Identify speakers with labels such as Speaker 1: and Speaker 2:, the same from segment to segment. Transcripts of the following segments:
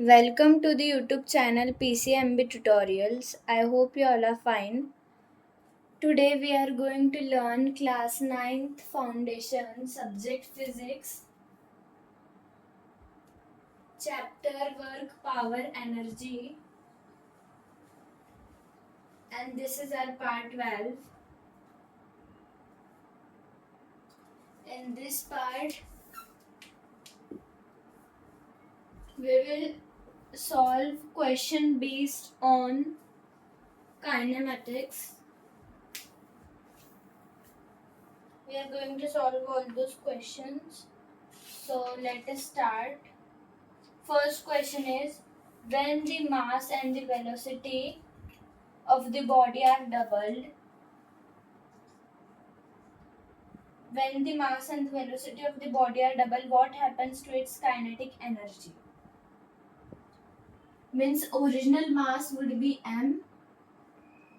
Speaker 1: Welcome to the YouTube channel PCMB Tutorials. I hope you all are fine. Today we are going to learn class 9th foundation subject physics chapter work power energy, and this is our part 12. In this part we will solve question based on kinematics. We are going to solve all those questions. So let us start. First question is, when the mass and the velocity of the body are doubled, when the mass and the velocity of the body are doubled, what happens to its kinetic energy? Means original mass would be m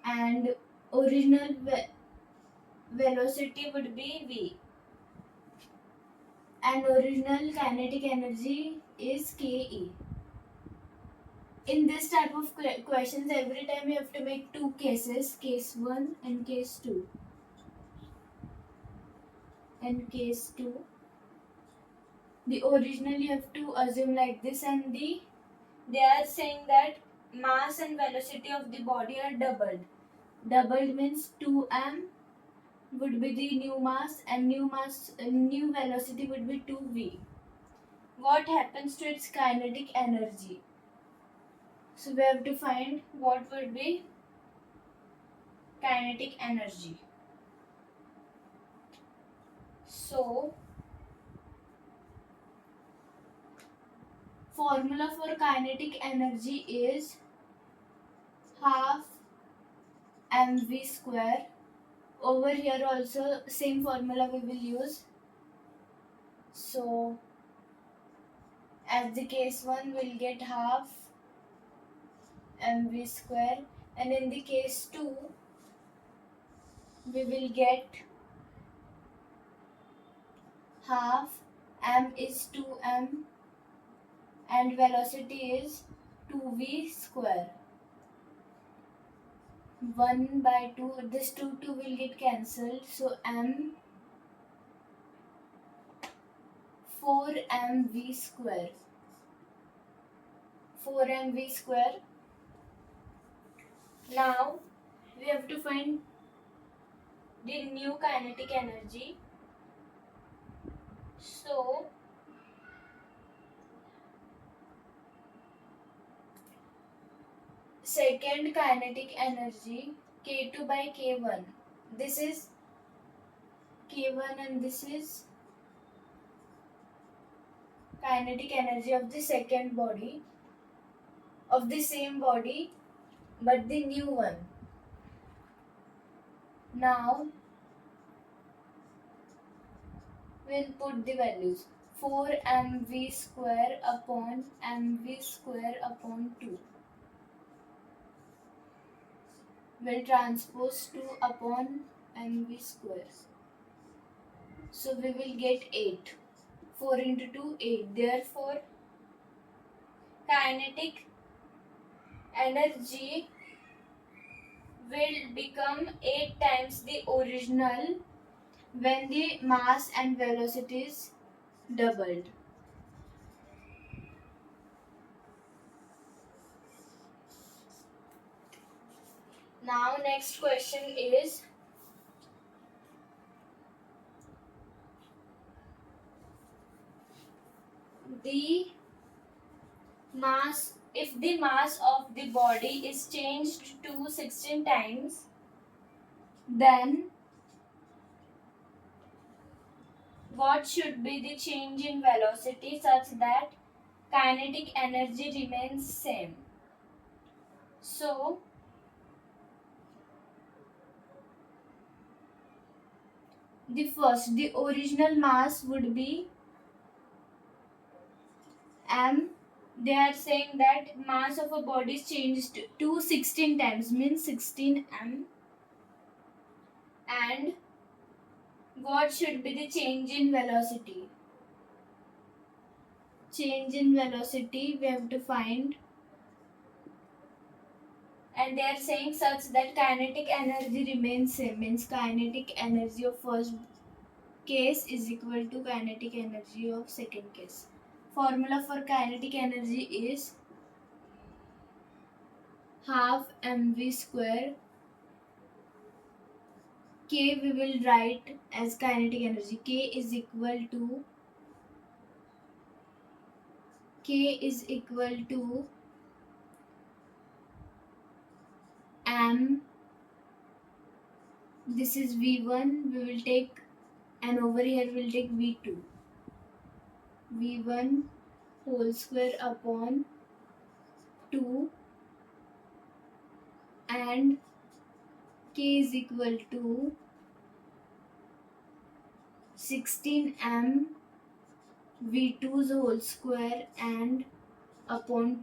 Speaker 1: and original velocity would be v, and original kinetic energy is ke. In this type of questions, every time you have to make two cases, case 1 and case 2. And case 2, the original you have to assume like this, and they are saying that mass and velocity of the body are doubled. Doubled means 2m would be the new mass, and new velocity would be 2v. What happens to its kinetic energy? So we have to find what would be kinetic energy. So formula for kinetic energy is half mv square. Over here also same formula we will use. So as the case 1 we'll get half mv square, and in the case 2 we will get half m is 2m and velocity is 2v square. 1 by 2, this 2 will get cancelled, so m 4mv square. 4mv square. Now we have to find the new kinetic energy. So second kinetic energy k2 by k1. This is k1 and this is kinetic energy of the second body, of the same body but the new one. Now we'll put the values. 4mv square upon mv square upon 2. We'll transpose 2 upon mv square. So we will get 8. 4 into 2, 8. Therefore, kinetic energy will become 8 times the original when the mass and velocity is doubled. Now next question is, the mass, if the mass of the body is changed to 16 times, then what should be the change in velocity such that kinetic energy remains same? So the original mass would be m. They are saying that mass of a body is changed to 16 times, means 16 m, and what should be the change in velocity? change in velocity we have to find, and they are saying such that kinetic energy remains same, means kinetic energy of first case is equal to kinetic energy of second case. Formula for kinetic energy is half mv square. K we will write as kinetic energy. K is equal to m. This is V1. We will take, and over here we will take V2. V1 whole square upon 2, and K is equal to 16m V2's whole square and upon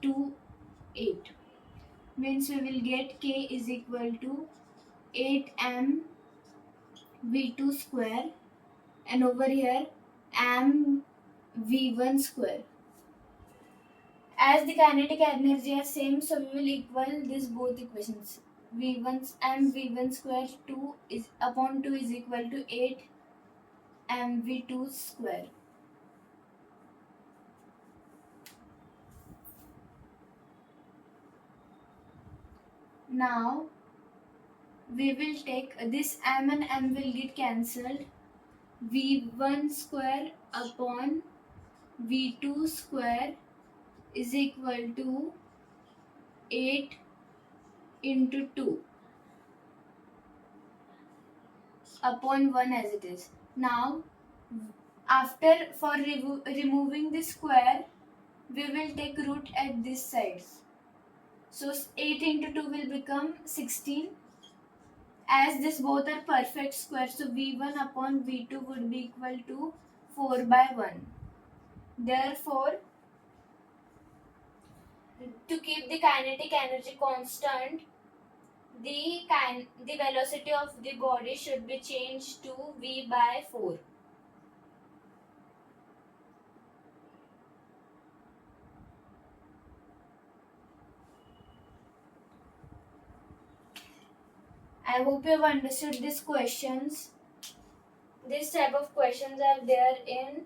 Speaker 1: 2, 8. Means we will get K is equal to 8m V2 square, and over here m V1 square. As the kinetic energy are same, so we will equal these both equations. V1 m V1 square 2 is upon 2 is equal to 8 m V2 square. Now we will take this m and m will get cancelled. V1 square upon V2 square is equal to 8 into 2 upon 1 as it is. Now after for removing the square, we will take root at this sides. So 8 into 2 will become 16. As this both are perfect squares, so V1 upon V2 would be equal to 4 by 1. Therefore, to keep the kinetic energy constant, the velocity of the body should be changed to V by 4. I hope you have understood these questions. This type of questions are there in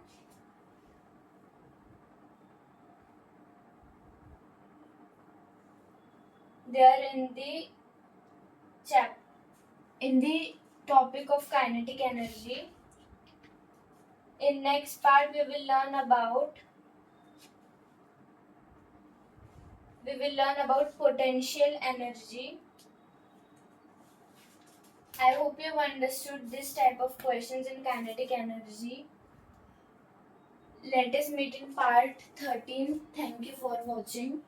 Speaker 1: the topic of kinetic energy. In next part we will learn about potential energy. I hope you have understood this type of questions in kinetic energy. Let us meet in part 13. Thank you for watching.